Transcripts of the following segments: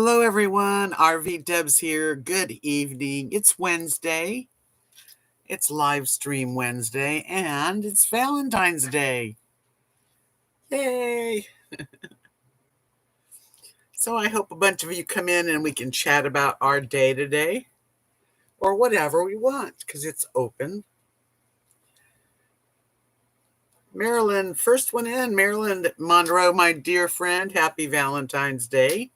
Hello, everyone. Rvdebs here. Good evening. It's Wednesday. It's live stream Wednesday, and it's Valentine's Day. Yay! So I hope a bunch of you come in and we can chat about our day today, or whatever we want, because it's open. Marilyn, first one in. Marilyn Monroe, my dear friend. Happy Valentine's Day.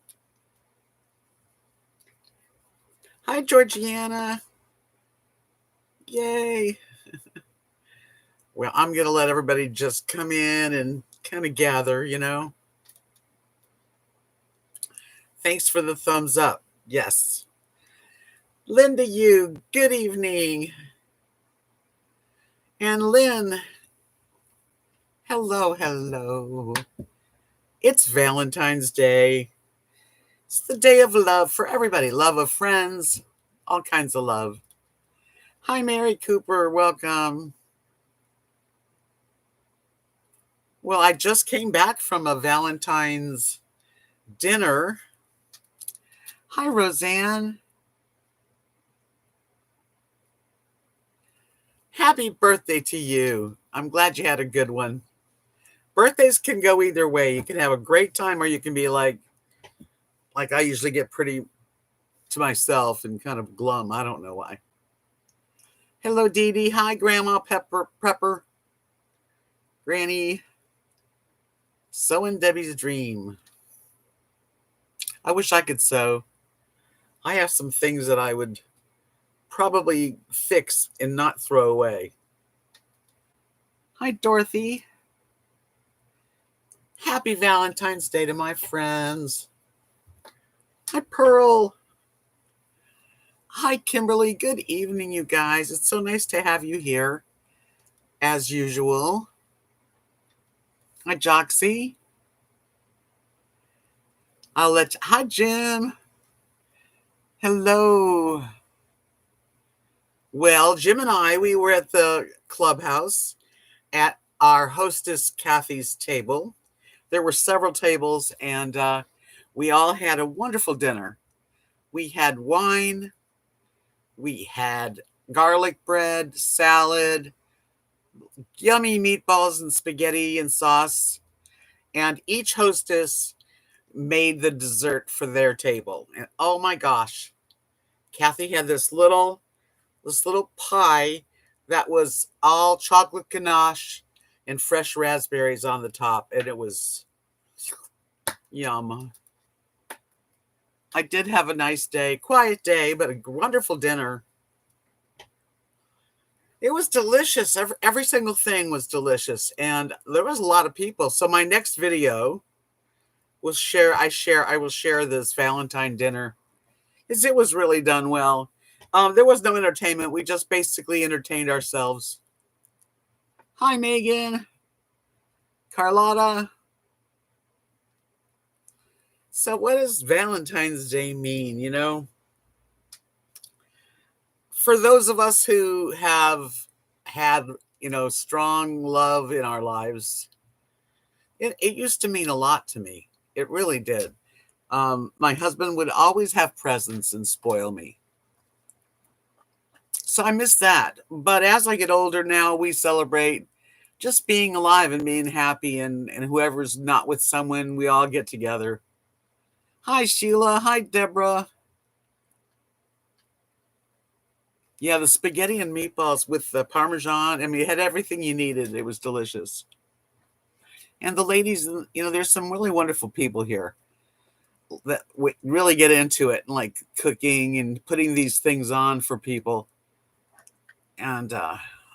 Hi, Georgiana. Yay. Well, I'm going to let everybody just come in and kind of gather, Thanks for the thumbs up. Yes. Linda, good evening. And Lynn, hello. It's Valentine's Day. It's the day of love for everybody. Love of friends, all kinds of love. Hi, Mary Cooper. Welcome. Well, I just came back from a Valentine's dinner. Hi, Roseanne. Happy birthday to you. I'm glad you had a good one. Birthdays can go either way. You can have a great time, or you can be like I usually get pretty to myself and kind of glum. I don't know why. Hello, Dee Dee. Hi, Grandma Prepper. Granny. Sewing Debbie's dream. I wish I could sew. I have some things that I would probably fix and not throw away. Hi, Dorothy. Happy Valentine's Day to my friends. Hi, Pearl. Hi, Kimberly. Good evening, you guys. It's so nice to have you here, as usual. Hi, Joxy. Hi, Jim. Hello. Well, Jim and I, we were at the clubhouse at our hostess Kathy's table. There were several tables, and we all had a wonderful dinner. We had wine. We had garlic bread, salad, yummy meatballs and spaghetti and sauce. And each hostess made the dessert for their table. And oh my gosh, Kathy had this little pie that was all chocolate ganache and fresh raspberries on the top. And it was yum. I did have a nice day, quiet day, but a wonderful dinner. It was delicious. Every single thing was delicious. And there was a lot of people. So my next video will I will share this Valentine dinner. Because it was really done well. There was no entertainment. We just basically entertained ourselves. Hi, Megan. Carlotta. So what does Valentine's Day mean, For those of us who have had, strong love in our lives, it used to mean a lot to me. It really did. My husband would always have presents and spoil me. So I miss that. But as I get older now, we celebrate just being alive and being happy. And whoever's not with someone, we all get together. Hi, Sheila. Hi, Deborah. Yeah, the spaghetti and meatballs with the Parmesan. I mean, it had everything you needed. It was delicious. And the ladies, there's some really wonderful people here that really get into it, like cooking and putting these things on for people. And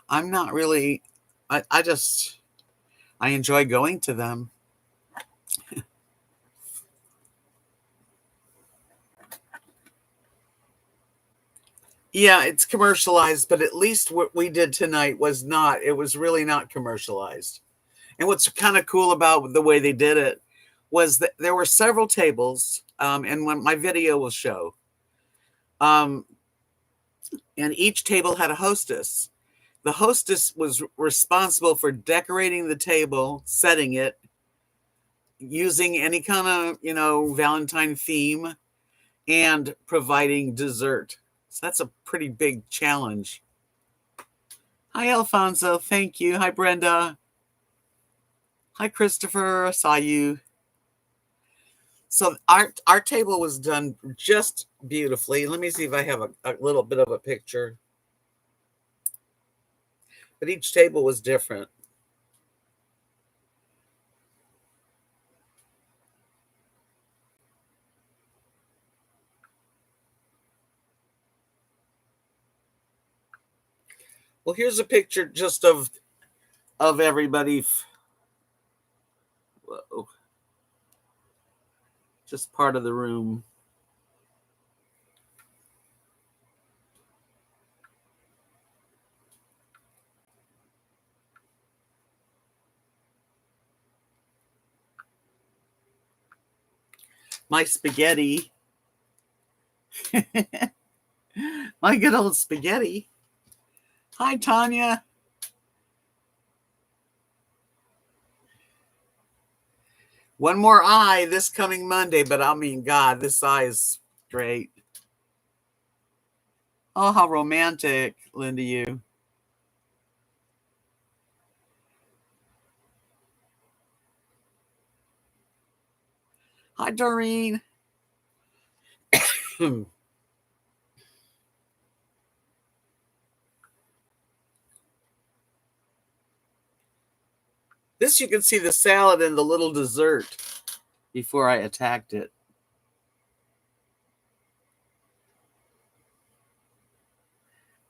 I'm not really, I enjoy going to them. Yeah, it's commercialized, but at least what we did tonight it was really not commercialized. And what's kind of cool about the way they did it was that there were several tables, and when my video will show, and each table had a hostess. The hostess was responsible for decorating the table, setting it, using any kind of, Valentine theme. and providing dessert. So that's a pretty big challenge. Hi, Alfonso. Thank you. Hi, Brenda. Hi, Christopher. I saw you. So our table was done just beautifully. Let me see if I have a little bit of a picture. But each table was different. Well, here's a picture just of everybody. Whoa, just part of the room. My spaghetti. My good old spaghetti. Hi, Tanya. One more eye this coming Monday, but I mean, God, this eye is great. Oh, how romantic, Linda, you. Hi, Doreen. This, you can see the salad and the little dessert before I attacked it.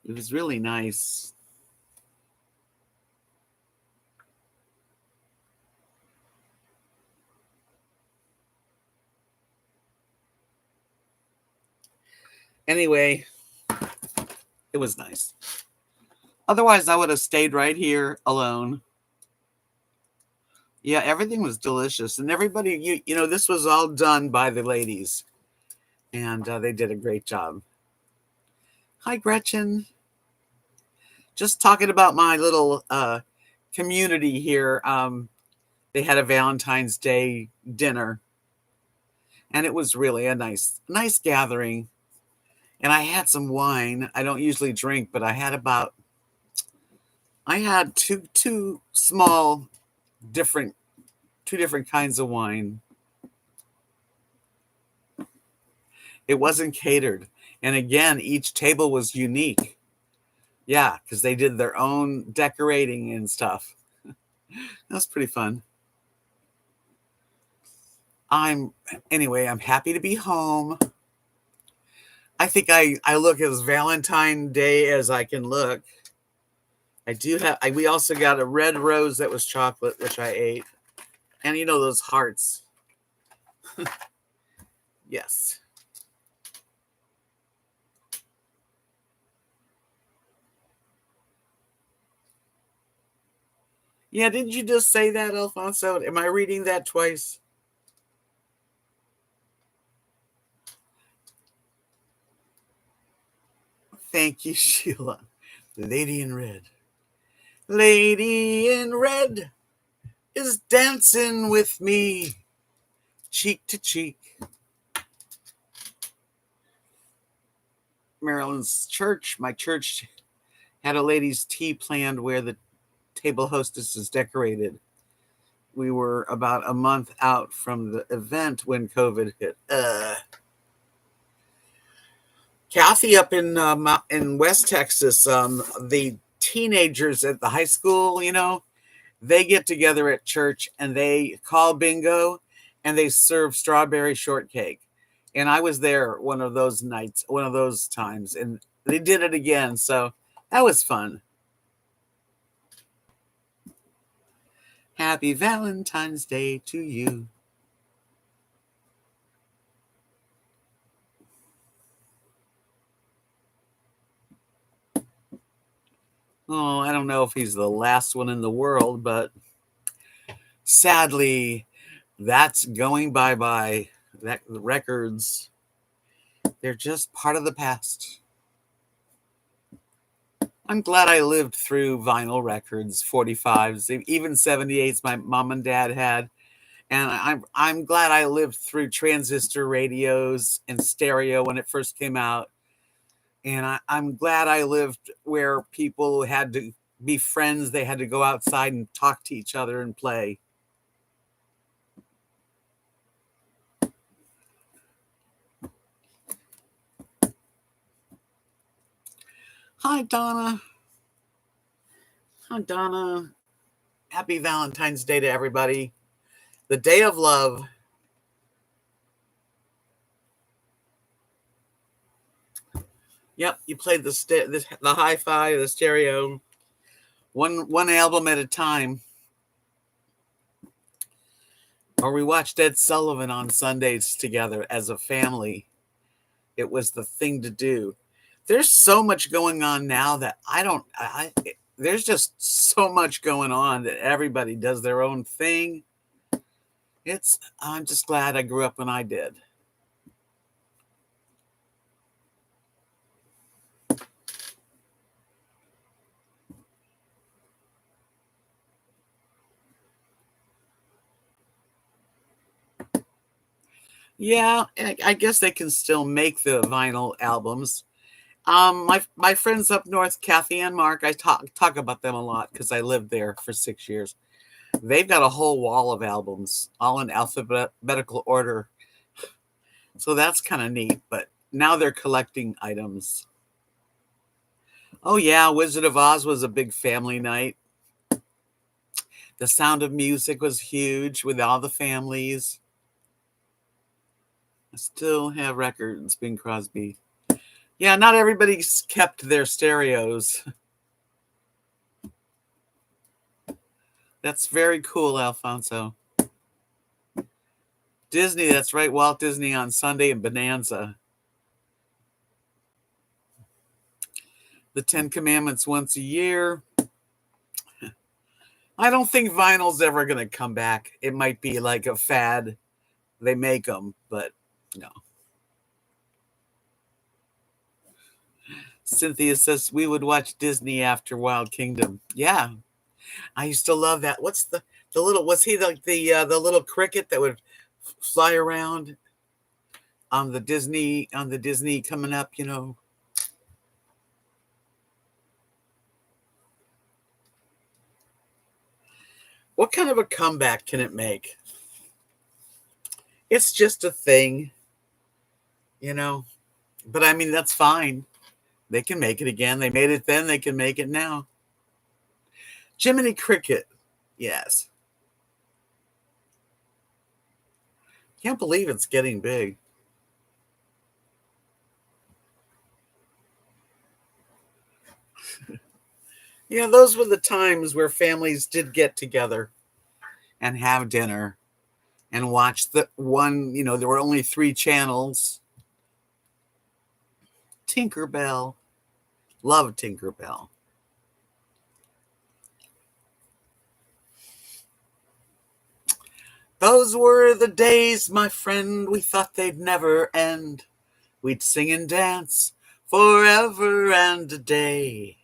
It was really nice. Anyway, it was nice. Otherwise, I would have stayed right here alone. Yeah, everything was delicious. And everybody, you know, this was all done by the ladies. And they did a great job. Hi, Gretchen. Just talking about my little community here. They had a Valentine's Day dinner. And it was really a nice gathering. And I had some wine. I don't usually drink, but I had two small different two different kinds of wine. It wasn't catered. And again, each table was unique. Yeah, because they did their own decorating and stuff. That's pretty fun. I'm happy to be home. I think I look as Valentine Day as I can look. I do have we also got a red rose that was chocolate, which I ate. And you know those hearts. Yes. Yeah, didn't you just say that, Alfonso? Am I reading that twice? Thank you, Sheila. Lady in Red. Lady in Red is dancing with me, cheek to cheek. Maryland's church, my church, had a ladies' tea planned where the table hostess is decorated. We were about a month out from the event when COVID hit. Kathy, up in West Texas, the teenagers at the high school, you know, they get together at church and they call bingo and they serve strawberry shortcake. And I was there one of those nights, one of those times, and they did it again. So that was fun. Happy Valentine's Day to you. Oh, I don't know if he's the last one in the world, but sadly, that's going bye bye. That the records, they're just part of the past. I'm glad I lived through vinyl records, 45s, even 78s my mom and dad had. And I'm glad I lived through transistor radios and stereo when it first came out. And I'm glad I lived where people had to be friends. They had to go outside and talk to each other and play. Hi, Donna. Hi, Donna. Happy Valentine's Day to everybody. The day of love. Yep, you played the hi-fi, the stereo, one album at a time. Or we watched Ed Sullivan on Sundays together as a family. It was the thing to do. There's so much going on now that there's just so much going on that everybody does their own thing. I'm just glad I grew up when I did. Yeah, I guess they can still make the vinyl albums. My friends up north, Kathy and Mark, I talk about them a lot because I lived there for 6 years. They've got a whole wall of albums, all in alphabetical order. So that's kind of neat. But now they're collecting items. Oh yeah, Wizard of Oz was a big family night. The Sound of Music was huge with all the families. I still have records, Bing Crosby. Yeah, not everybody's kept their stereos. That's very cool, Alfonso. Disney, that's right, Walt Disney on Sunday and Bonanza. The Ten Commandments once a year. I don't think vinyl's ever going to come back. It might be like a fad. They make them, but no. Cynthia says we would watch Disney after Wild Kingdom. Yeah, I used to love that. What's the little? Was he the little cricket that would fly around on the Disney coming up? You know. What kind of a comeback can it make? It's just a thing, you know. But I mean, that's fine. They can make it again. They made it then. They can make it now. Jiminy Cricket. Yes. Can't believe it's getting big. Yeah, those were the times where families did get together and have dinner and watch the one, there were only 3 channels. Tinkerbell. Love Tinkerbell. Those were the days, my friend, we thought they'd never end. We'd sing and dance forever and a day.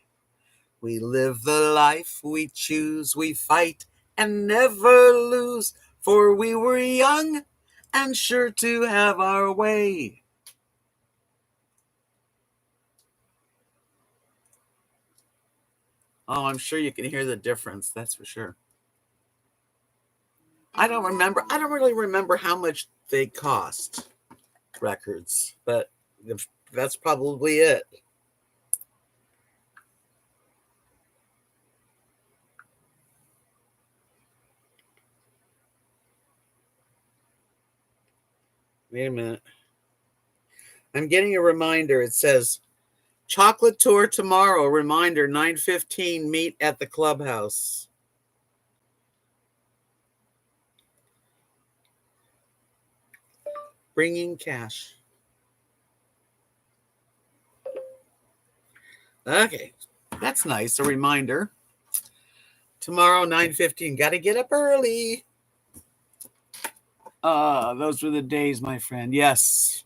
We live the life we choose, we fight and never lose, for we were young and sure to have our way. Oh, I'm sure you can hear the difference, that's for sure. I don't really remember how much they cost, records, but that's probably it. Wait a minute. I'm getting a reminder. It says chocolate tour tomorrow. Reminder 9:15 meet at the clubhouse. Bringing cash. Okay. That's nice. A reminder. Tomorrow 9:15. Got to get up early. Those were the days, my friend. Yes.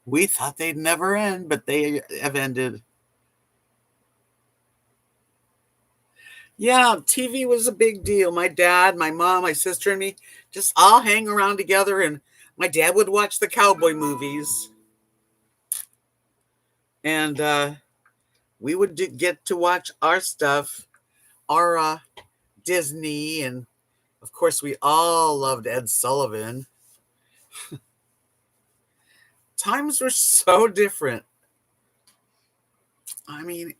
We thought they'd never end, but they have ended. Yeah, TV was a big deal. My dad, my mom, my sister, and me just all hang around together. And my dad would watch the cowboy movies, and we would get to watch our stuff, our Disney, and of course, we all loved Ed Sullivan. Times were so different. I mean,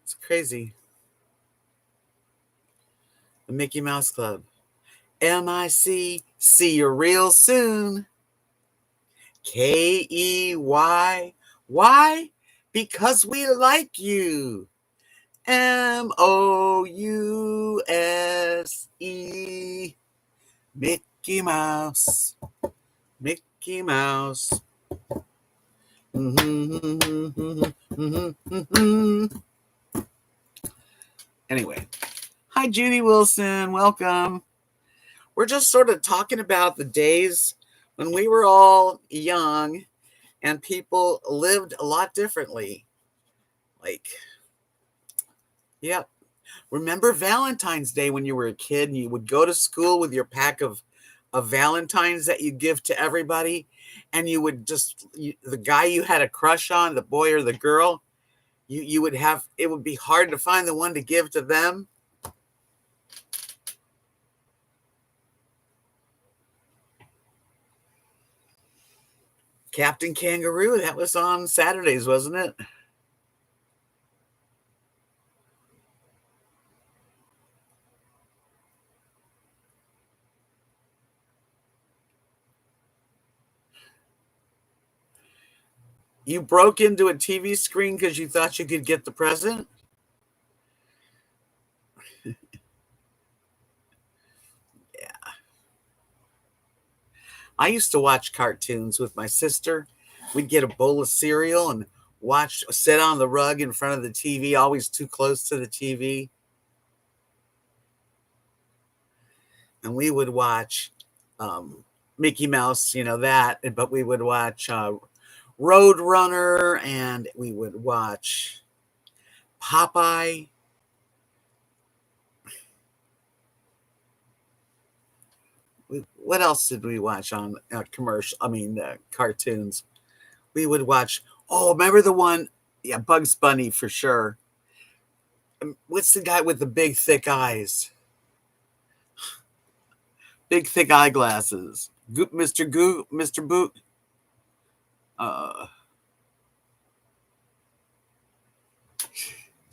it's crazy. The Mickey Mouse Club. MIC, see you real soon. KEY. Why? Because we like you. MOUSE. Mickey Mouse. Mickey Mouse. Anyway, hi, Judy Wilson. Welcome. We're just sort of talking about the days when we were all young and people lived a lot differently. Like, yeah. Remember Valentine's Day when you were a kid and you would go to school with your pack of Valentines that you give to everybody, and you would the guy you had a crush on, the boy or the girl, you would have, it would be hard to find the one to give to them. Captain Kangaroo, that was on Saturdays, wasn't it? You broke into a TV screen because you thought you could get the present? Yeah. I used to watch cartoons with my sister. We'd get a bowl of cereal and sit on the rug in front of the TV, always too close to the TV. And we would watch Mickey Mouse, but we would watch Road Runner, and we would watch Popeye. What else did we watch on cartoons? We would watch, oh, remember the one? Yeah, Bugs Bunny for sure. What's the guy with the big, thick eyes? Big, thick eyeglasses. Mr. Boot. Uh,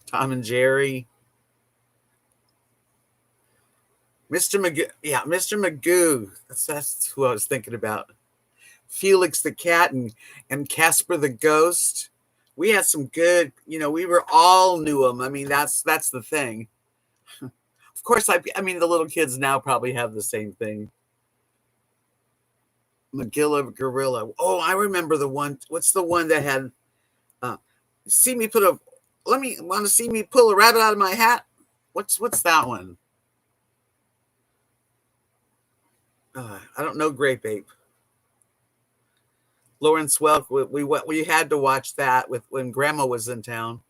Tom and Jerry. Mr. Magoo. Yeah, Mr. Magoo. That's who I was thinking about. Felix the cat and Casper the ghost. We had some good, we were all knew them. I mean, that's the thing. Of course, I mean, the little kids now probably have the same thing. Magilla Gorilla. Oh, I remember the one. What's the one that had? Uh, see me put a. Let me want to see me pull a rabbit out of my hat. What's that one? I don't know. Grape Ape. Lawrence Welk. We had to watch that with when Grandma was in town.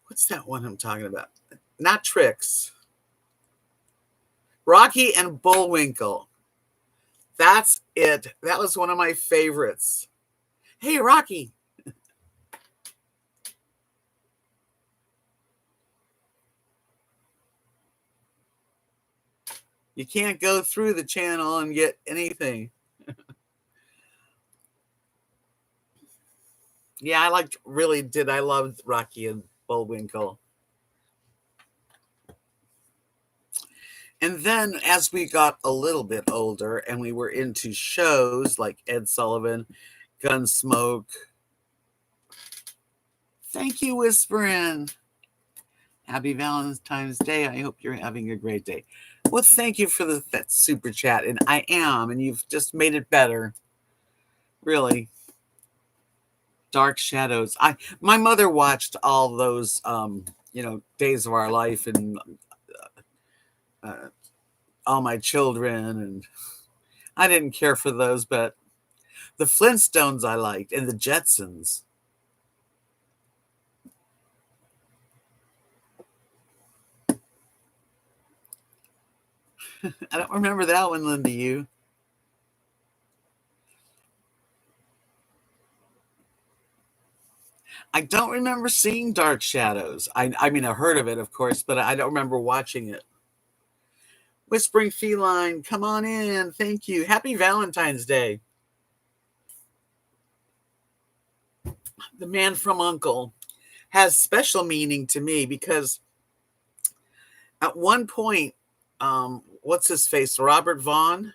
What's that one I'm talking about? Not Tricks. Rocky and Bullwinkle. That's it. That was one of my favorites. Hey, Rocky. You can't go through the channel and get anything. Yeah, I loved Rocky and Bullwinkle. And then as we got a little bit older and we were into shows like Ed Sullivan, Gunsmoke. Thank you, Whispering. Happy Valentine's Day. I hope you're having a great day. Well, thank you for that super chat. And I am, and you've just made it better. Really. Dark Shadows. My mother watched all those Days of Our Life and All My Children, and I didn't care for those, but The Flintstones I liked, and the Jetsons. I don't remember that one, Linda. You? I don't remember seeing Dark Shadows. I mean, I heard of it, of course, but I don't remember watching it. Whispering Feline, come on in. Thank you. Happy Valentine's Day. The Man from Uncle has special meaning to me because at one point, what's his face? Robert Vaughn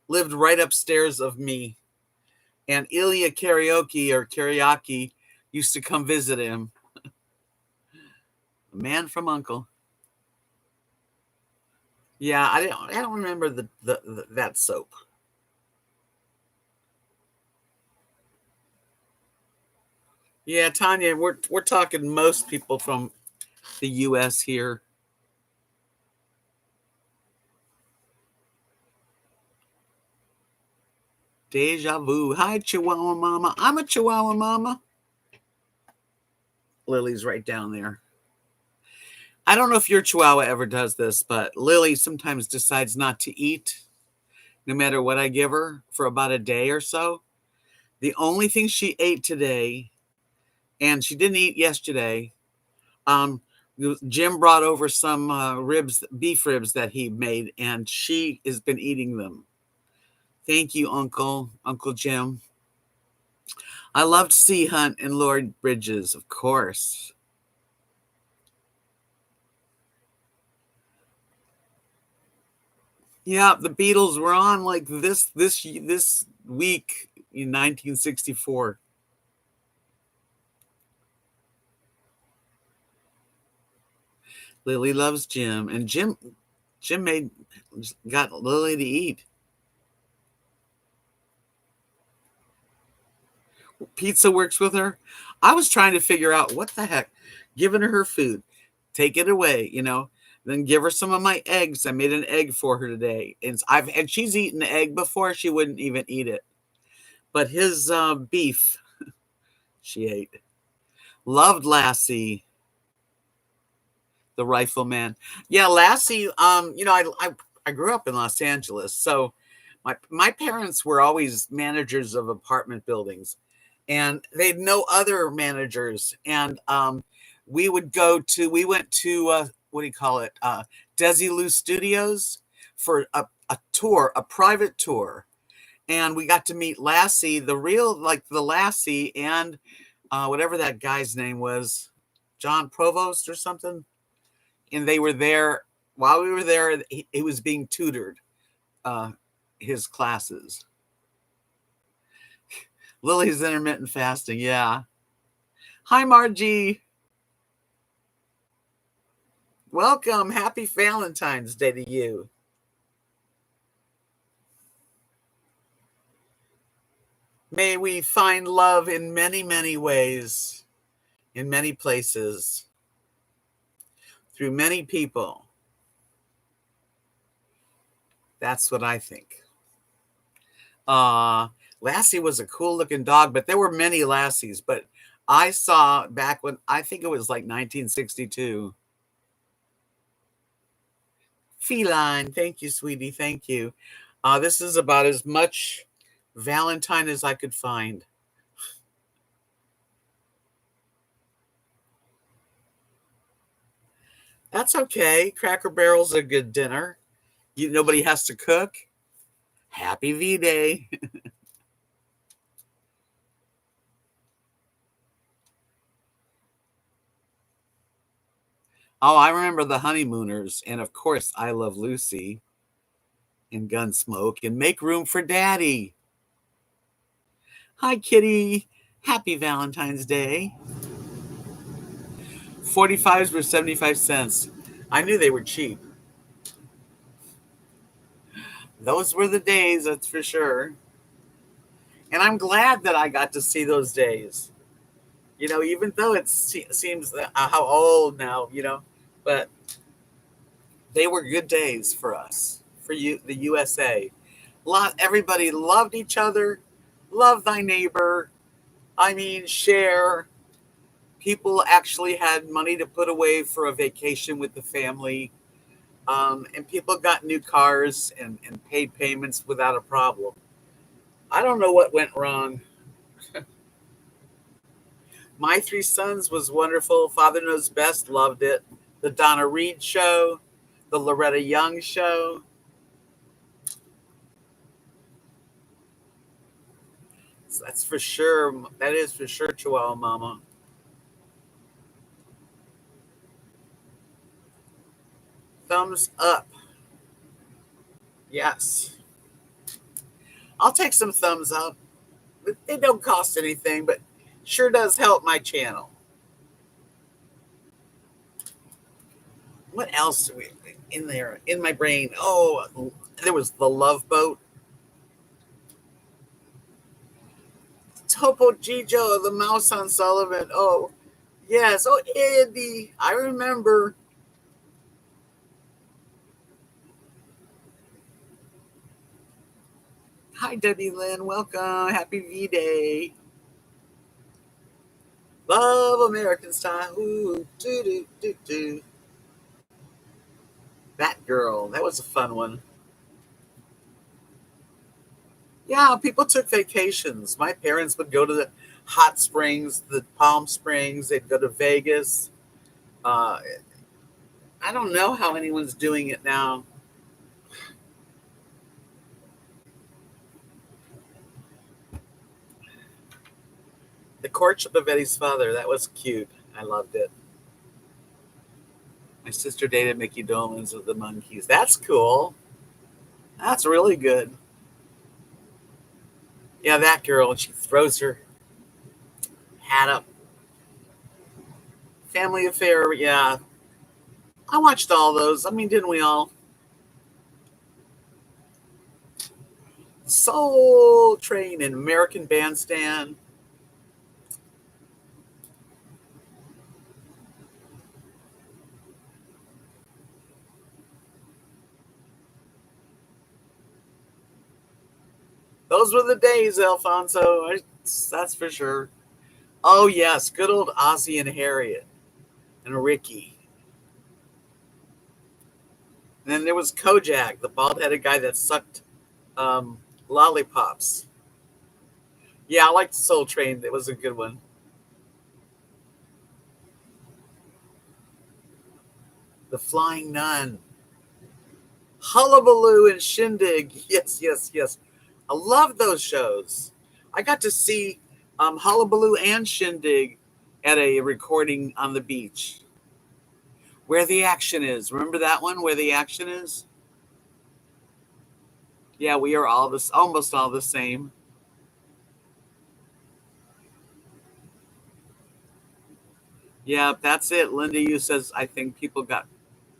lived right upstairs of me. And Ilya Karaoke used to come visit him. The Man from Uncle. Yeah, I don't remember that soap. Yeah, Tanya, we're talking most people from the US here. Deja vu. Hi, Chihuahua Mama. I'm a Chihuahua Mama. Lily's right down there. I don't know if your Chihuahua ever does this, but Lily sometimes decides not to eat no matter what I give her for about a day or so. The only thing she ate today, and she didn't eat yesterday, Jim brought over some beef ribs that he made, and she has been eating them. Thank you, Uncle Jim. I loved Sea Hunt and Lord Bridges, of course. Yeah, the Beatles were on like this week in 1964. Lily loves Jim, and Jim got Lily to eat. Pizza works with her. I was trying to figure out what the heck, giving her food, take it away, then give her some of my eggs. I made an egg for her today, and she's eaten egg before. She wouldn't even eat it, but his beef, she ate. Loved Lassie, the rifleman. Yeah, Lassie. I grew up in Los Angeles, so my parents were always managers of apartment buildings, and they had no other managers. And we went to what do you call it? Desilu Studios for a tour, a private tour, and we got to meet Lassie, the real like the Lassie, and whatever that guy's name was, John Provost or something. And they were there while we were there. He was being tutored, his classes. Lily's intermittent fasting. Yeah. Hi, Margie. Welcome. Happy Valentine's Day to you. May we find love in many, many ways, in many places, through many people. That's what I think. Lassie was a cool looking dog, but there were many Lassies. But I saw back when I think it was like 1962. Feline. Thank you, sweetie. Thank you. This is about as much Valentine as I could find. That's okay. Cracker Barrel's a good dinner. Nobody has to cook. Happy V Day. Oh, I remember the Honeymooners. And of course, I Love Lucy and Gunsmoke and Make Room for Daddy. Hi, Kitty. Happy Valentine's Day. 45s were 75 cents. I knew they were cheap. Those were the days, that's for sure. And I'm glad that I got to see those days. Even though it seems how old now, but they were good days for us, for you, the USA. Everybody loved each other. love thy neighbor. I mean, share. People actually had money to put away for a vacation with the family. And people got new cars and paid payments without a problem. I don't know what went wrong. My Three Sons was wonderful. Father Knows Best, loved it. The Donna Reed Show, the Loretta Young Show. That's for sure. That is for sure, Chihuahua Mama. Thumbs up. Yes. I'll take some thumbs up. They don't cost anything, but sure does help my channel. What else do we in there in my brain? Oh, there was the Love Boat. Topo Gijo, the mouse on Sullivan. Oh, yes. Oh, Andy. I remember. Hi, Debbie Lynn. Welcome. Happy V Day. Love American Style. Ooh, doo, doo, doo, doo. That girl. That was a fun one. Yeah, people took vacations. My parents would go to the hot springs, the Palm Springs. They'd go to Vegas. Uh, I don't know how anyone's doing it now. The courtship of Eddie's father. That was cute. I loved it. My sister dated Mickey Dolenz of the Monkees. That's cool. That's really good. Yeah, that girl. And she throws her hat up. Family Affair. Yeah. I watched all those. I mean, didn't we all? Soul Train and American Bandstand. Those were the days, Alfonso. That's for sure. Oh, yes. Good old Ozzie and Harriet and Ricky. And then there was Kojak, the bald headed guy that sucked um, lollipops. Yeah, I liked Soul Train. It was a good one. The Flying Nun. Hullabaloo and Shindig. Yes, yes, yes. I love those shows. I got to see Hullabaloo and Shindig at a recording on the beach. Where the Action Is. Remember that one? Where the Action Is? Yeah, we are all this almost all the same. Yeah, that's it. Linda you says I think people got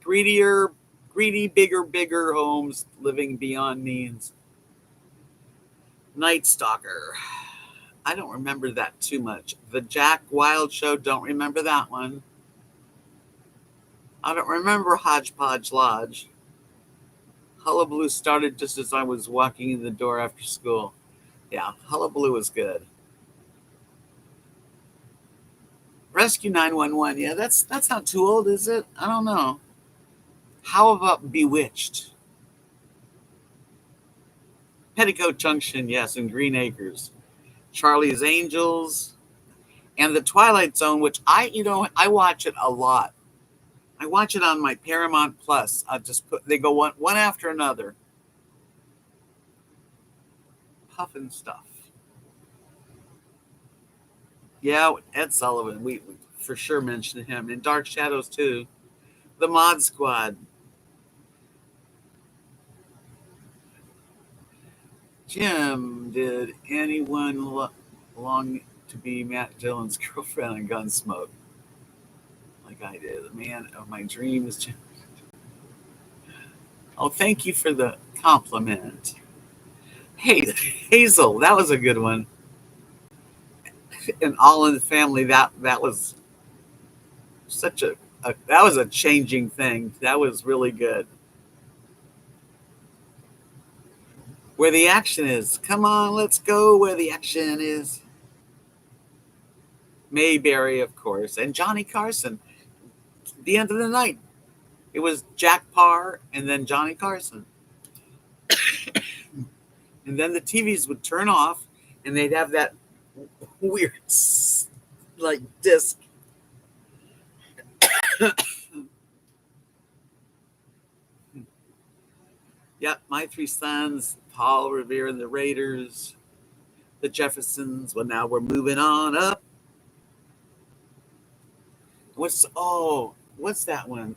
greedy, bigger homes living beyond means. Night Stalker. I don't remember that too much. The Jack Wild Show, don't remember that one. I don't remember Hodgepodge Lodge. Hullabaloo started just as I was walking in the door after school. Yeah, Hullabaloo was good. Rescue 911. Yeah, that's not too old, is it? I don't know. How about Bewitched? Petticoat Junction, yes, and Green Acres. Charlie's Angels and The Twilight Zone, which I watch it a lot. I watch it on my Paramount Plus. I just put they go one after another. Puffin stuff. Yeah, Ed Sullivan. We for sure mentioned him. And Dark Shadows too. The Mod Squad. Jim, did anyone long to be Matt Dillon's girlfriend on Gunsmoke? Like I did. The man of my dreams. Jim. Oh, thank you for the compliment. Hey, Hazel, that was a good one. And All in the Family, that was such a that was a changing thing. That was really good. Where the action is. Come on, let's go where the action is. Mayberry, of course, and Johnny Carson. The end of the night. It was Jack Parr and then Johnny Carson. And then the TVs would turn off and they'd have that weird, like, disc. Yep, My Three Sons, Paul Revere and the Raiders, the Jeffersons. Well, now we're moving on up. What's that one?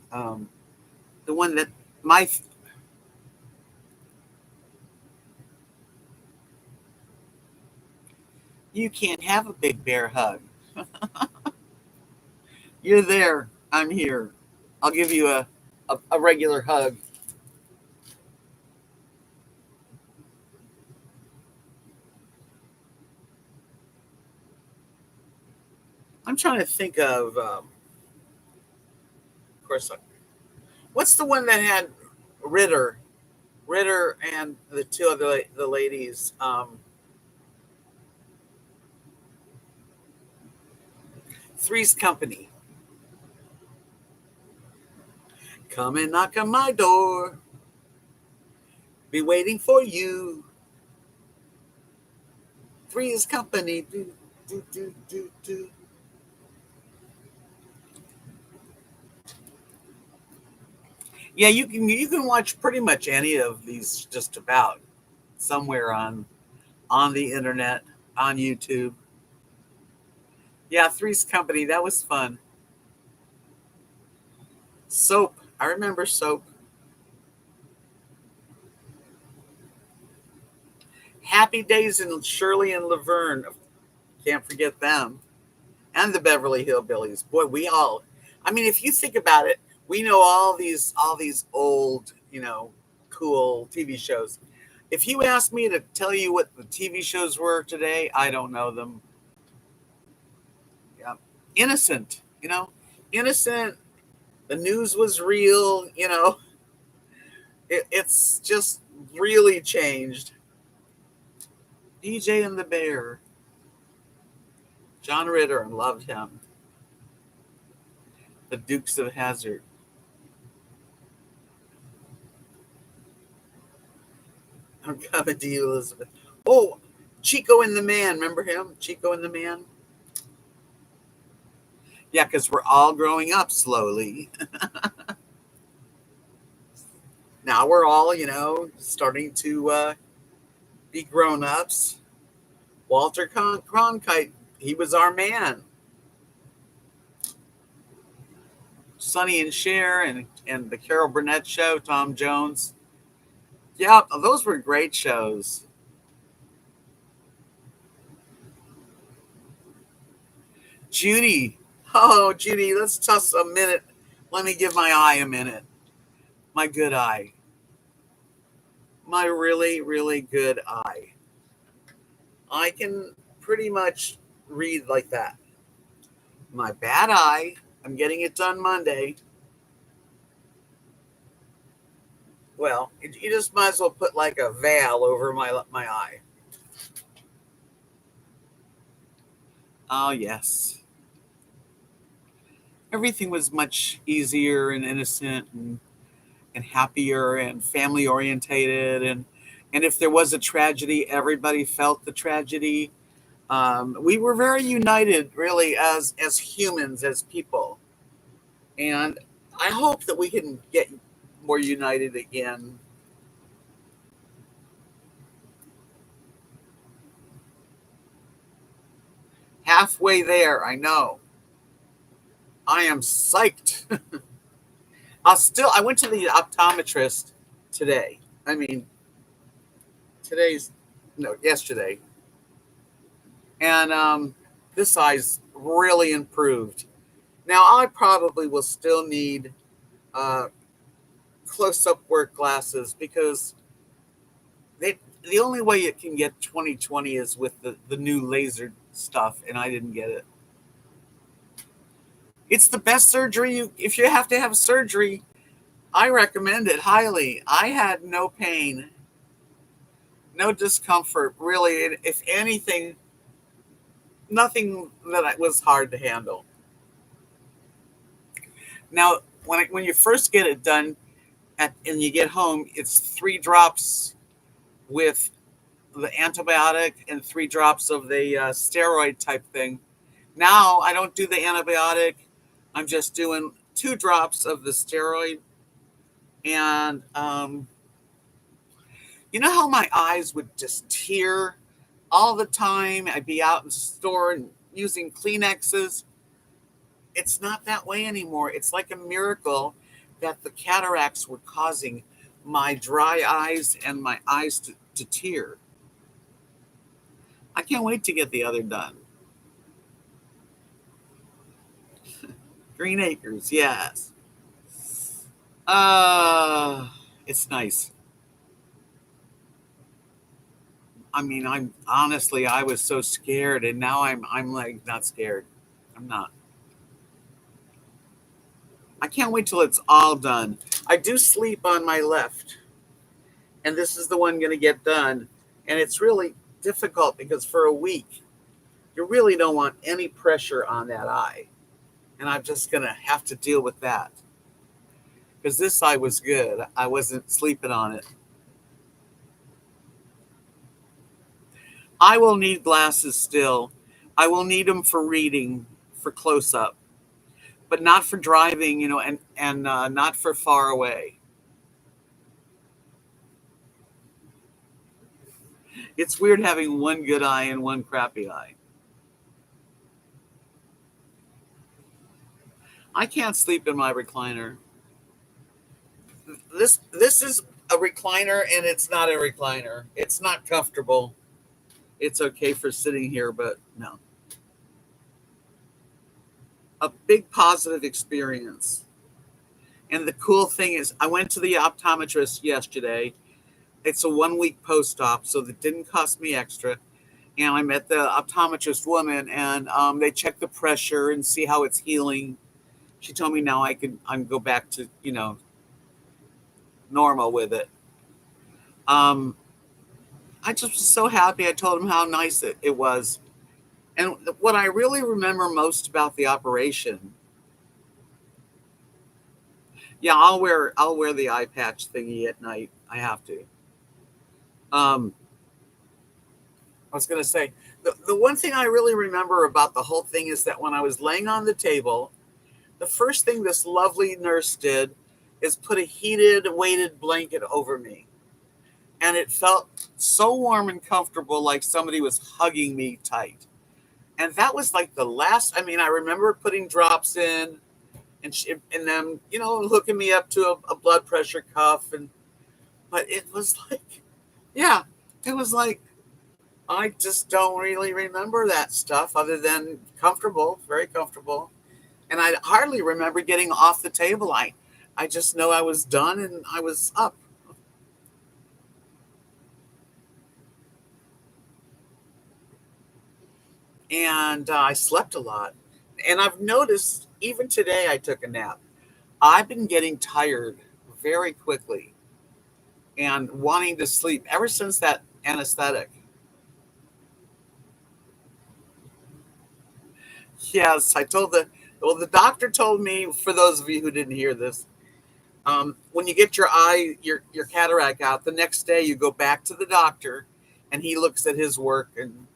The one that you can't have a big bear hug. You're there. I'm here. I'll give you a regular hug. I'm trying to think of course, what's the one that had Ritter? Ritter and the two other the ladies. Three's Company. Come and knock on my door. Be waiting for you. Three's Company. Do, do, do, do, do. Yeah, you can watch pretty much any of these just about somewhere on the internet, on YouTube. Yeah, Three's Company, that was fun. Soap. I remember Soap. Happy Days in Shirley and Laverne. Can't forget them. And the Beverly Hillbillies. Boy, I mean, if you think about it, we know all these old, cool TV shows. If you ask me to tell you what the TV shows were today, I don't know them. Yeah. Innocent, innocent. The news was real, it's just really changed. DJ and the Bear. John Ritter, and loved him. The Dukes of Hazzard. I'm coming to you, Elizabeth. Oh, Chico and the Man. Remember him? Chico and the Man? Yeah, because we're all growing up slowly. Now we're all, starting to be grown ups. Walter Cronkite, he was our man. Sonny and Cher and the Carol Burnett Show, Tom Jones. Yeah, those were great shows. Judy. Oh, Judy, let's toss a minute. Let me give my eye a minute. My good eye. My really, really good eye. I can pretty much read like that. My bad eye. I'm getting it done Monday. Well, you just might as well put like a veil over my eye. Oh, yes. Everything was much easier and innocent and happier and family orientated. And if there was a tragedy, everybody felt the tragedy. We were very united, really, as humans, as people. And I hope that we can get more united again. Halfway there, I know. I am psyched. I went to the optometrist today. I mean, yesterday. And this eye's really improved. Now, I probably will still need uh, close-up work glasses because the only way it can get 20/20 is with the new laser stuff, and I didn't get it. It's the best surgery. If you have to have surgery, I recommend it highly. I had no pain. no discomfort really. If anything, nothing that was hard to handle. Now, when you first get it done and you get home, it's 3 drops with the antibiotic and 3 drops of the steroid type thing. Now I don't do the antibiotic. I'm just doing 2 drops of the steroid. And you know how my eyes would just tear all the time? I'd be out in the store and using Kleenexes. It's not that way anymore. It's like a miracle that the cataracts were causing my dry eyes and my eyes to tear. I can't wait to get the other done. Green Acres, yes. Uh, it's nice. I mean, I'm honestly, I was so scared, and now I'm like not scared. I'm not. I can't wait till it's all done. I do sleep on my left, and this is the one going to get done, and it's really difficult because for a week you really don't want any pressure on that eye, and I'm just going to have to deal with that because this eye was good. I wasn't sleeping on it. I will need glasses still. I will need them for reading, for close up, but not for driving, and not for far away. It's weird having one good eye and one crappy eye. I can't sleep in my recliner. This is a recliner and it's not a recliner. It's not comfortable. It's okay for sitting here, but no. A big positive experience. And the cool thing is I went to the optometrist yesterday. It's a 1 week post-op, so that didn't cost me extra. And I met the optometrist woman, and they checked the pressure and see how it's healing. She told me now I can go back to normal with it. Um, I just was so happy. I told him how nice it was, and what I really remember most about the operation. Yeah, I'll wear the eye patch thingy at night. I have to. Um, I was going to say the one thing I really remember about the whole thing is that when I was laying on the table, the first thing this lovely nurse did is put a heated, weighted blanket over me. And it felt so warm and comfortable, like somebody was hugging me tight. And that was like the last, I mean, I remember putting drops in and them, hooking me up to a blood pressure cuff. But it was like, yeah, it was like, I just don't really remember that stuff other than comfortable, very comfortable. And I hardly remember getting off the table. I just know I was done and I was up. And I slept a lot. And I've noticed even today I took a nap. I've been getting tired very quickly and wanting to sleep ever since that anesthetic. Yes, the doctor told me, for those of you who didn't hear this, when you get your cataract out, the next day you go back to the doctor and he looks at his work and,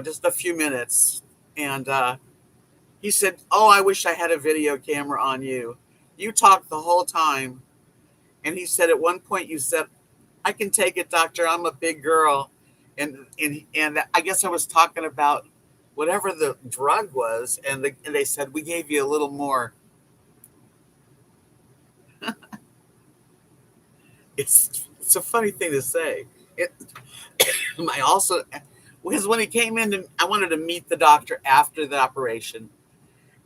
just a few minutes. And he said, "Oh, I wish I had a video camera on you. You talked the whole time." And he said, at one point, you said, "I can take it, doctor. I'm a big girl." And I guess I was talking about whatever the drug was. And they said, "We gave you a little more." It's a funny thing to say. It, I also, because when he came in, I wanted to meet the doctor after the operation.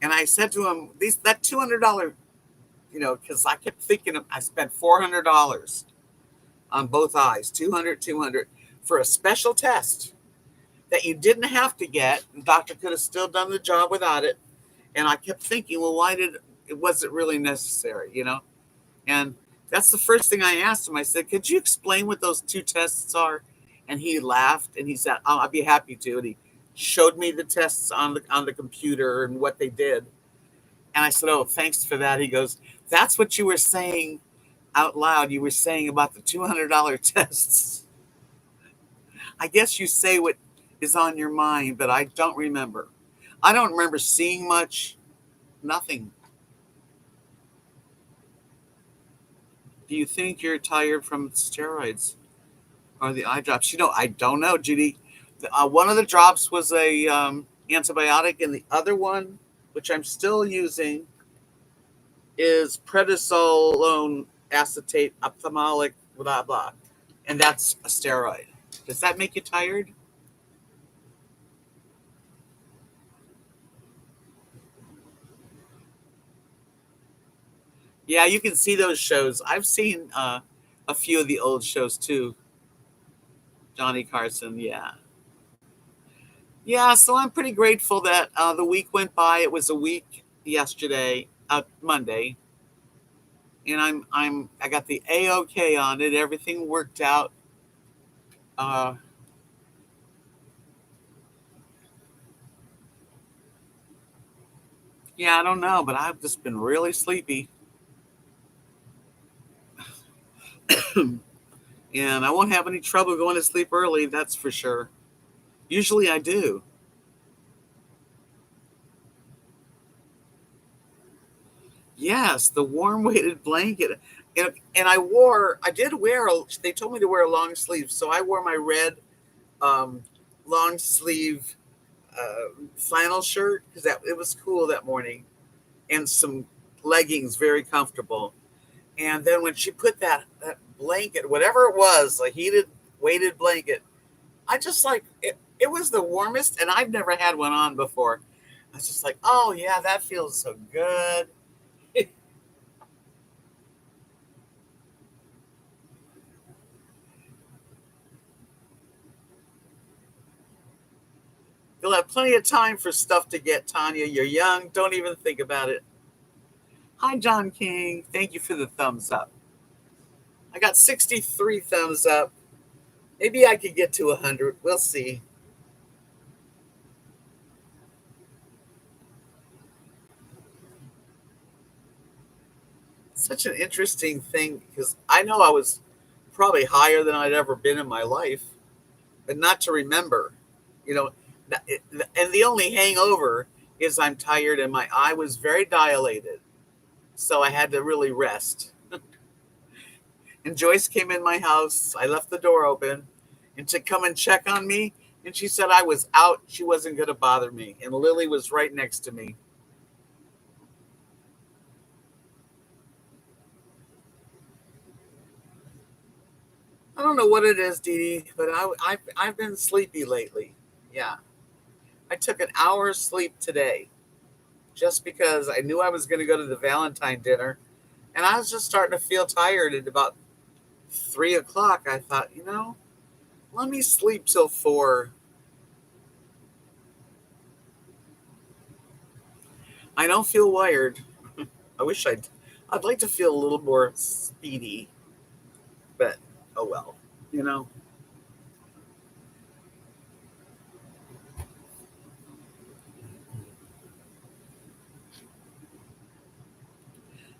And I said to him, that $200, because I kept thinking I spent $400 on both eyes, 200, 200 for a special test that you didn't have to get. The doctor could have still done the job without it. And I kept thinking, well, was it really necessary? And that's the first thing I asked him. I said, "Could you explain what those two tests are?" And he laughed and he said, "Oh, I'd be happy to." And he showed me the tests on the computer and what they did. And I said, "Oh, thanks for that." He goes, "That's what you were saying out loud. You were saying about the $200 tests. I guess you say what is on your mind, but I don't remember. I don't remember seeing much, nothing." Do you think you're tired from steroids or the eye drops? I don't know, Judy. One of the drops was a antibiotic, and the other one, which I'm still using, is prednisolone acetate ophthalmic blah blah, and that's a steroid. Does that make you tired? Yeah, you can see those shows. I've seen a few of the old shows too. Johnny Carson, yeah. Yeah, so I'm pretty grateful that the week went by. It was a week yesterday, Monday, and I got the A-OK on it. Everything worked out. Uh, yeah, I don't know, but I've just been really sleepy, and I won't have any trouble going to sleep early. That's for sure. Usually I do. Yes, the warm weighted blanket. And I did wear, they told me to wear a long sleeve. So I wore my red um, long sleeve flannel shirt because it was cool that morning, and some leggings, very comfortable. And then when she put that blanket, whatever it was, a heated weighted blanket, I just like it. It was the warmest, and I've never had one on before. I was just like, oh yeah, that feels so good. You'll have plenty of time for stuff to get, Tanya. You're young. Don't even think about it. Hi, John King. Thank you for the thumbs up. I got 63 thumbs up. Maybe I could get to 100. We'll see. Such an interesting thing because I know I was probably higher than I'd ever been in my life, but not to remember. You know, and the only hangover is I'm tired and my eye was very dilated. So I had to really rest. And Joyce came in my house. I left the door open and to come and check on me. And she said I was out. She wasn't going to bother me. And Lily was right next to me. I don't know what it is, Dee Dee, but I've been sleepy lately. Yeah. I took an hour's sleep today just because I knew I was going to go to the Valentine dinner. And I was just starting to feel tired at about 3 o'clock. I thought, let me sleep till 4. I don't feel wired. I wish I'd like to feel a little more speedy, but oh well, you know.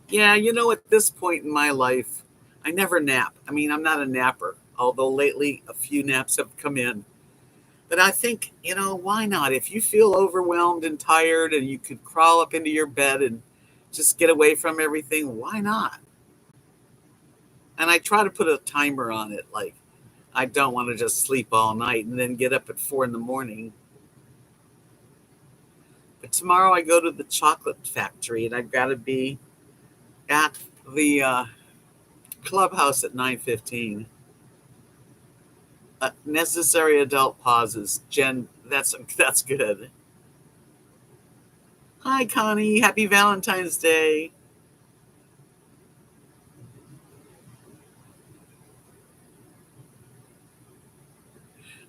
Yeah, at this point in my life, I never nap. I mean, I'm not a napper, although lately a few naps have come in. But I think, why not? If you feel overwhelmed and tired and you could crawl up into your bed and just get away from everything, why not? And I try to put a timer on it. Like, I don't want to just sleep all night and then get up at 4 in the morning. But tomorrow I go to the chocolate factory and I've got to be at the clubhouse at 9:15. Necessary adult pauses. Jen, that's good. Hi, Connie. Happy Valentine's Day.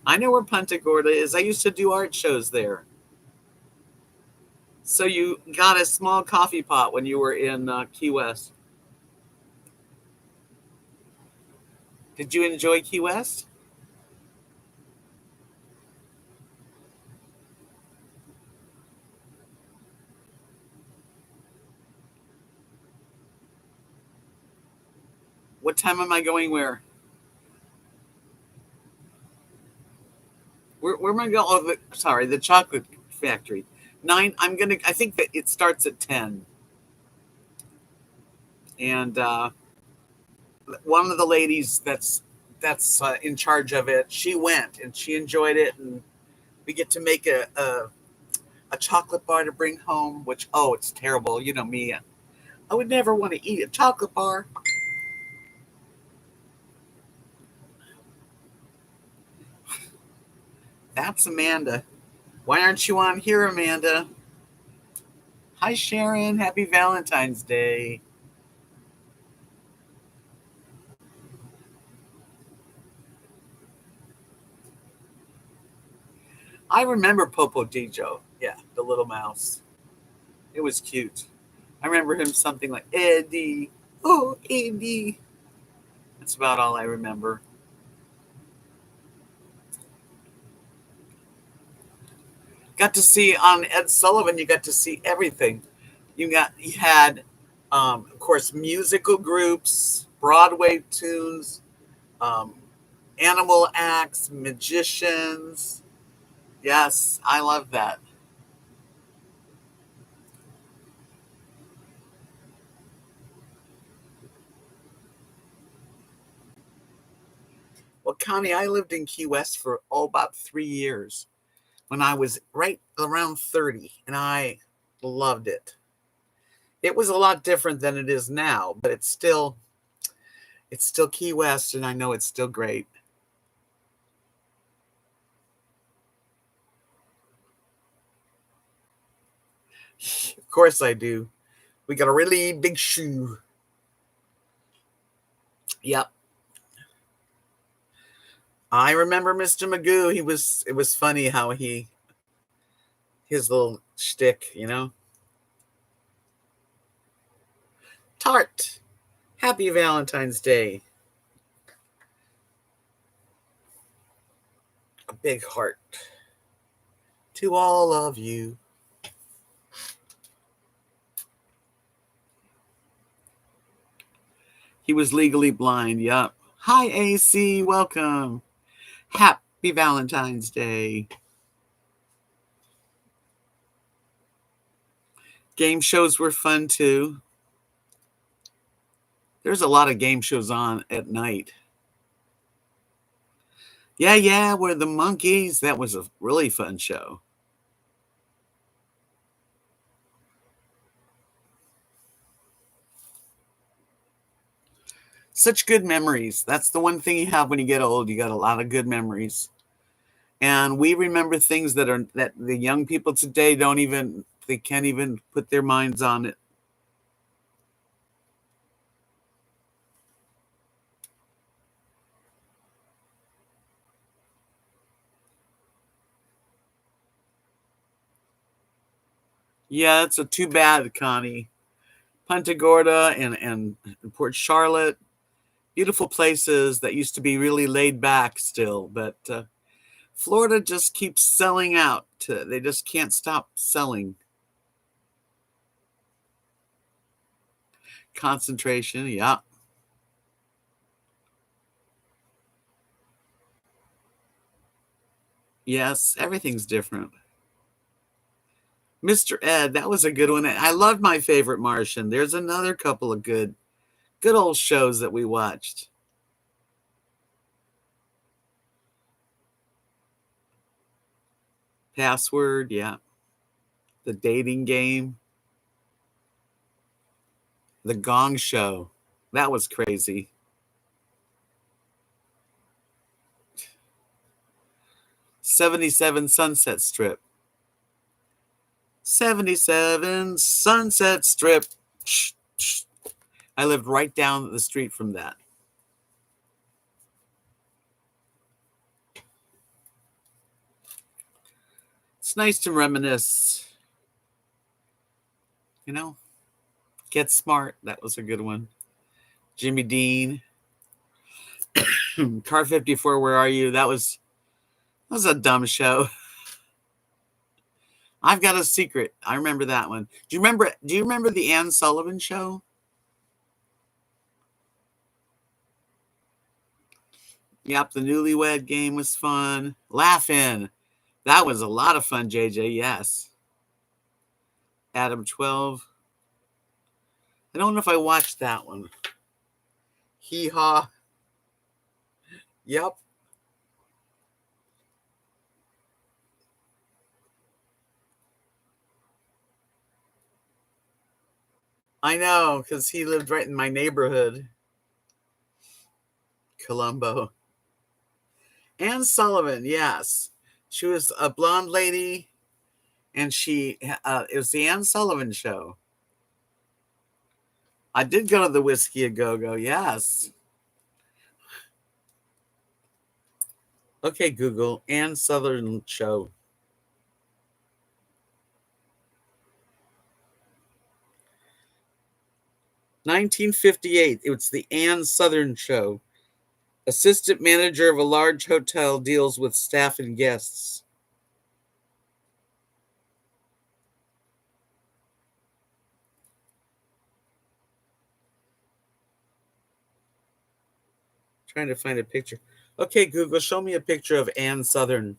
I know where Punta Gorda is. I used to do art shows there. So you got a small coffee pot when you were in Key West. Did you enjoy Key West? What time am I going where? Where am I going? Oh, sorry, the chocolate factory. 9. I think that it starts at 10. And one of the ladies that's in charge of it, she went and she enjoyed it, and we get to make a chocolate bar to bring home. Which, oh, it's terrible. You know me. I would never want to eat a chocolate bar. That's Amanda. Why aren't you on here, Amanda? Hi, Sharon. Happy Valentine's Day. I remember Popo Dijo. Yeah, the little mouse. It was cute. I remember him something like Eddie. Oh, Eddie. That's about all I remember. Got to see on Ed Sullivan. You got to see everything. You had, of course, musical groups, Broadway tunes, um, animal acts, magicians. Yes, I love that. Well, Connie, I lived in Key West for about 3 years when I was right around 30, and I loved it. It was a lot different than it is now, but it's still Key West, and I know it's still great. Of course I do. We got a really big shoe. Yep. I remember Mr. Magoo. It was funny how his little shtick. Tart. Happy Valentine's Day. A big heart to all of you. He was legally blind. Yep. Hi, AC. Welcome. Happy Valentine's Day. Game shows were fun too. There's a lot of game shows on at night. Yeah, yeah, we're the monkeys. That was a really fun show. Such good memories. That's the one thing you have when you get old. You got a lot of good memories. And we remember things that the young people today they can't even put their minds on it. Yeah, it's a too bad, Connie. Punta Gorda and Port Charlotte, beautiful places that used to be really laid back still, but Florida just keeps selling out. They just can't stop selling. Concentration, yeah. Yes, everything's different. Mr. Ed, that was a good one. I loved My Favorite Martian. There's another couple of good old shows that we watched. Password, yeah. The Dating Game, The Gong Show. That was crazy. 77 Sunset Strip. 77 Sunset Strip. I lived right down the street from that. It's nice to reminisce. You know, Get Smart. That was a good one. Jimmy Dean. Car 54, Where Are You? That was a dumb show. I've Got a Secret. I remember that one. Do you remember the Ann Sullivan show? Yep, the newlywed game was fun. Laughing. That was a lot of fun, JJ. Yes. Adam 12. I don't know if I watched that one. Hee haw. Yep. I know, because he lived right in my neighborhood, Colombo. Ann Sullivan, yes. She was a blonde lady, and it was the Ann Sullivan show. I did go to the Whiskey a Go Go, yes. Okay, Google, Ann Sullivan show. 1958, it was the Ann Southern show. Assistant manager of a large hotel deals with staff and guests. Trying to find a picture. Okay, Google, show me a picture of Ann Southern.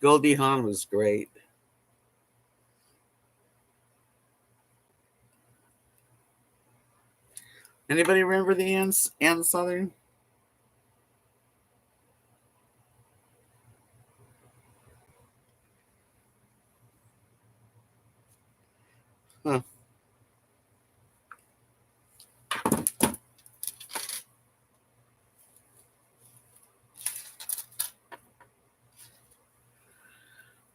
Goldie Hawn was great. Anybody remember the Ann Southern? Huh.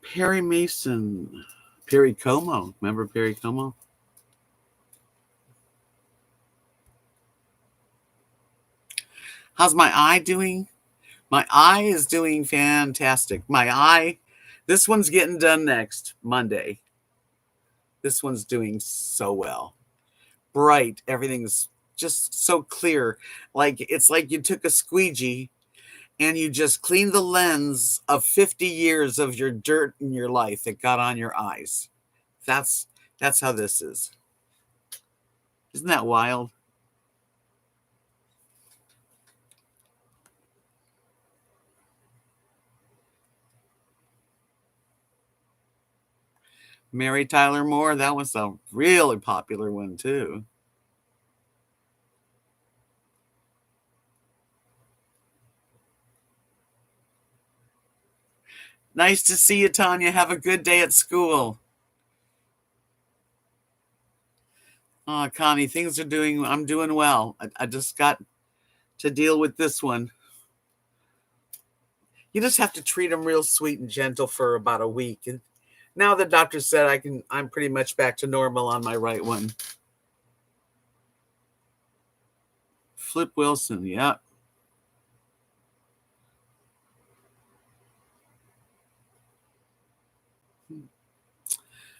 Perry Mason. Perry Como. Remember Perry Como? How's my eye doing? My eye is doing fantastic. My eye, this one's getting done next Monday. This one's doing so well. Bright. Everything's just so clear. Like it's like you took a squeegee and you just cleaned the lens of 50 years of your dirt in your life that got on your eyes. That's that's how this is. Isn't that wild? Mary Tyler Moore, that was a really popular one too. Nice to see you, Tanya. Have a good day at school. Oh, Connie, I'm doing well. I just got to deal with this one. You just have to treat them real sweet and gentle for about a week. And now the doctor said I'm pretty much back to normal on my right one. Flip Wilson, yeah.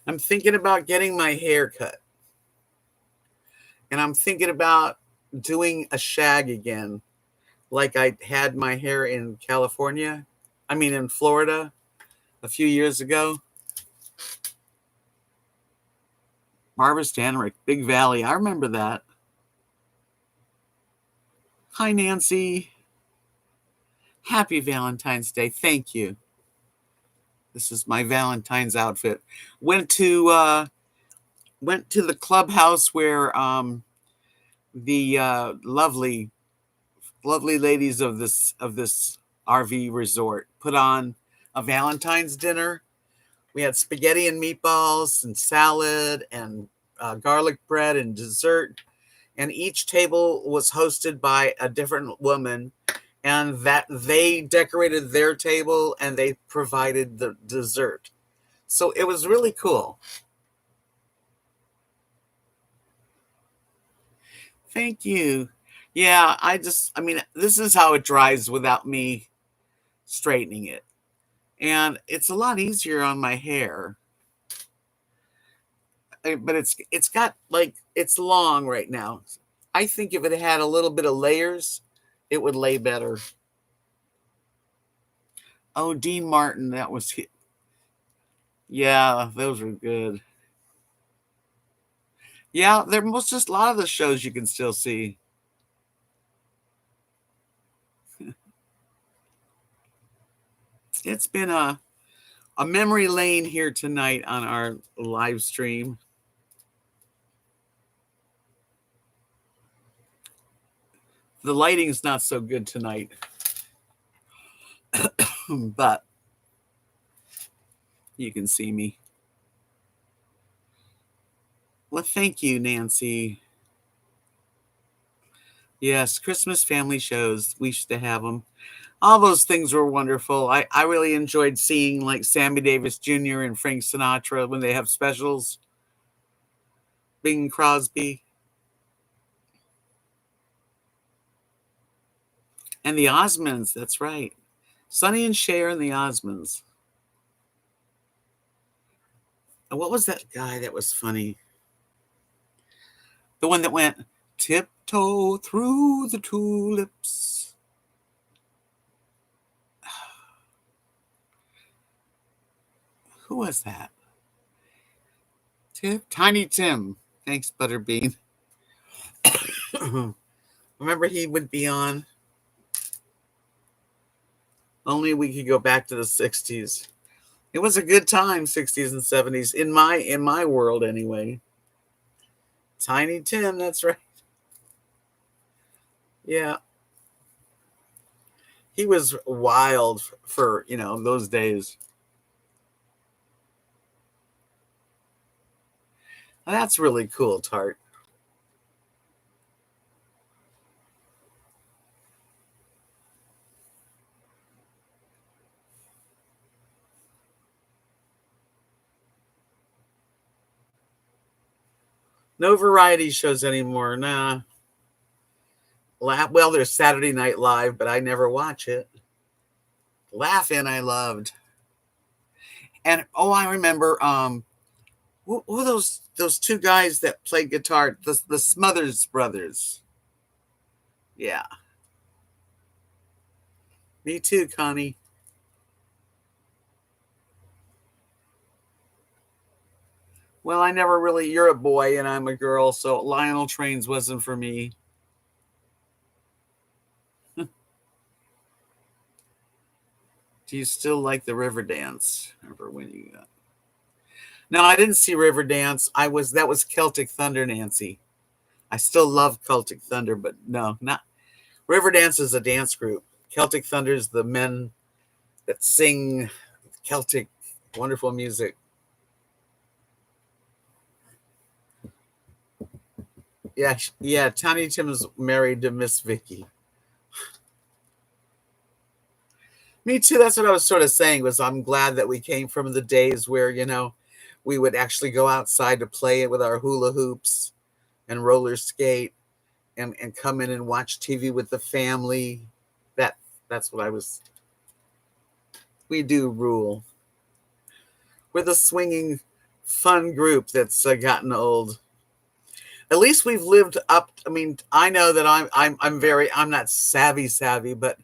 I'm thinking about getting my hair cut. And I'm thinking about doing a shag again, like I had my hair in California. I mean, in Florida a few years ago. Barbara Stanwyck, Big Valley. I remember that. Hi, Nancy. Happy Valentine's Day. Thank you. This is my Valentine's outfit. Went to the clubhouse where the lovely ladies of this RV resort put on a Valentine's dinner. We had spaghetti and meatballs and salad and garlic bread and dessert. And each table was hosted by a different woman, and that they decorated their table and they provided the dessert. So it was really cool. Thank you. Yeah, I mean, this is how it dries without me straightening it. And it's a lot easier on my hair. But it's got like It's long right now. I think if it had a little bit of layers, it would lay better. Oh, Dean Martin, that was, yeah, those were good. Yeah, there was just a lot of the shows you can still see. It's been a memory lane here tonight on our live stream. The lighting's not so good tonight, but you can see me. Well, thank you, Nancy. Yes, Christmas family shows. We used to have them. All those things were wonderful. I really enjoyed seeing like Sammy Davis Jr. and Frank Sinatra when they have specials. Bing Crosby and the Osmonds. That's right. Sonny and Cher and the Osmonds. And what was that guy that was funny? The one that went tiptoe through the tulips. Who was that? Tiny Tim. Thanks, Butterbean. Remember he would be on. Only we could go back to the 60s. It was a good time, 60s and 70s, in my world anyway. Tiny Tim, that's right. Yeah. He was wild for, those days. That's really cool, Tart. No variety shows anymore. Nah. Well, there's Saturday Night Live, but I never watch it. Laugh-In I loved. And I remember who are those two guys that played guitar, the Smothers Brothers. Yeah. Me too, Connie. Well, I never really, you're a boy and I'm a girl, so Lionel Trains wasn't for me. Do you still like the River Dance? Remember when you got... No, I didn't see Riverdance. That was Celtic Thunder, Nancy. I still love Celtic Thunder, but no, not Riverdance is a dance group. Celtic Thunder is the men that sing Celtic wonderful music. Yeah. Tiny Tim's married to Miss Vicky. Me too. That's what I was sort of saying. Was I'm glad that we came from the days where we would actually go outside to play it with our hula hoops and roller skate and come in and watch TV with the family. That's what I was. We do rule. We're the swinging, fun group that's gotten old. At least we've lived up. I mean, I know that I'm not savvy, but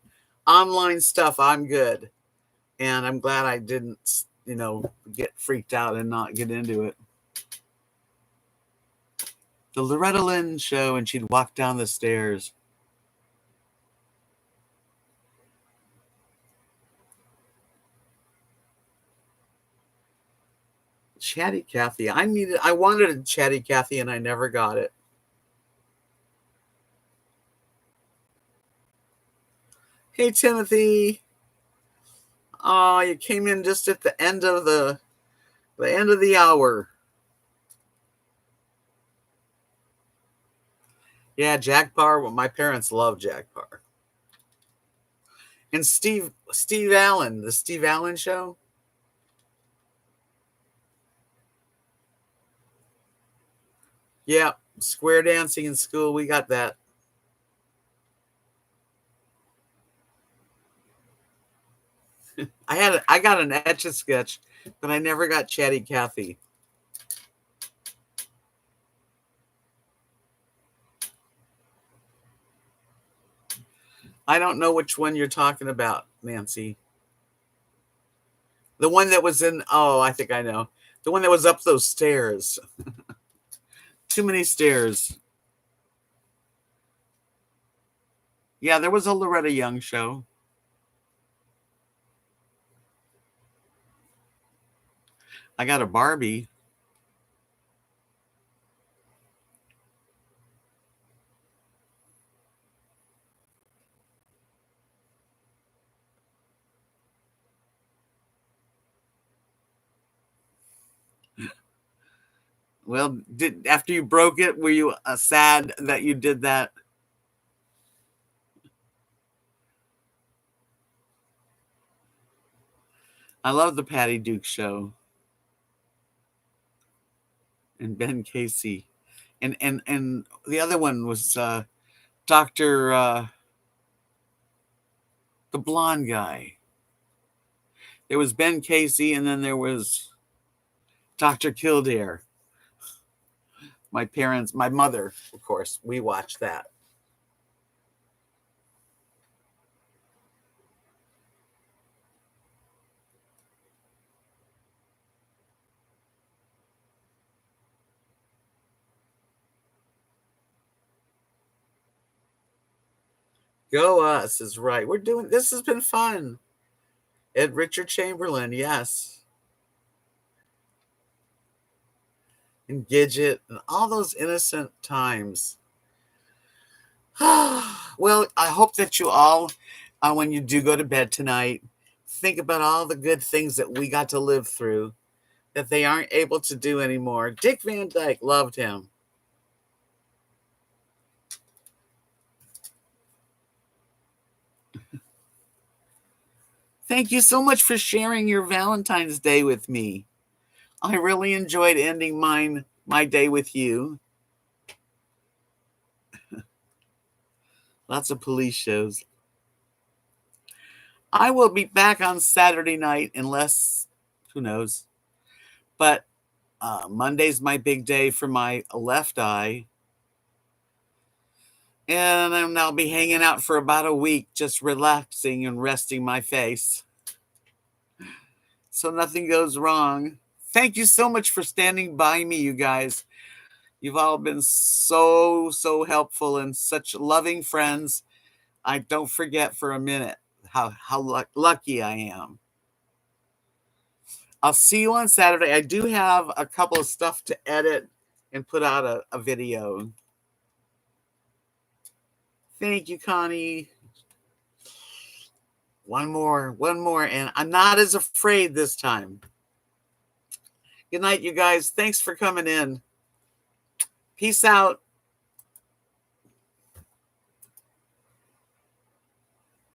online stuff I'm good, and I'm glad I didn't get freaked out and not get into it. The Loretta Lynn show, and she'd walk down the stairs. Chatty Cathy. I wanted a Chatty Cathy and I never got it. Hey Timothy. Oh, you came in just at the end of the hour. Yeah, Jack Parr. Well, my parents love Jack Parr. And Steve Allen, the Steve Allen show. Yeah, square dancing in school. We got that. I got an Etch a Sketch, but I never got Chatty Cathy. I don't know which one you're talking about, Nancy. The one that was in, oh, I think I know. The one that was up those stairs. Too many stairs. Yeah, there was a Loretta Young show. I got a Barbie. Well, did after you broke it, were you sad that you did that? I love the Patty Duke show and Ben Casey, and the other one was Doctor the blonde guy. There was Ben Casey, and then there was Doctor Kildare. My parents, my mother, of course, we watched that. Go us is right. We're doing this has been fun. Ed Richard Chamberlain, yes. And Gidget and all those innocent times. Well, I hope that you all, when you do go to bed tonight, think about all the good things that we got to live through that they aren't able to do anymore. Dick Van Dyke loved him. Thank you so much for sharing your Valentine's Day with me. I really enjoyed ending my day with you. Lots of police shows. I will be back on Saturday night unless, who knows. But Monday's my big day for my left eye. And I'll be hanging out for about a week, just relaxing and resting my face. So nothing goes wrong. Thank you so much for standing by me, you guys. You've all been so, so helpful and such loving friends. I don't forget for a minute how lucky I am. I'll see you on Saturday. I do have a couple of stuff to edit and put out a video. Thank you, Connie. One more, and I'm not as afraid this time. Good night, you guys. Thanks for coming in. Peace out.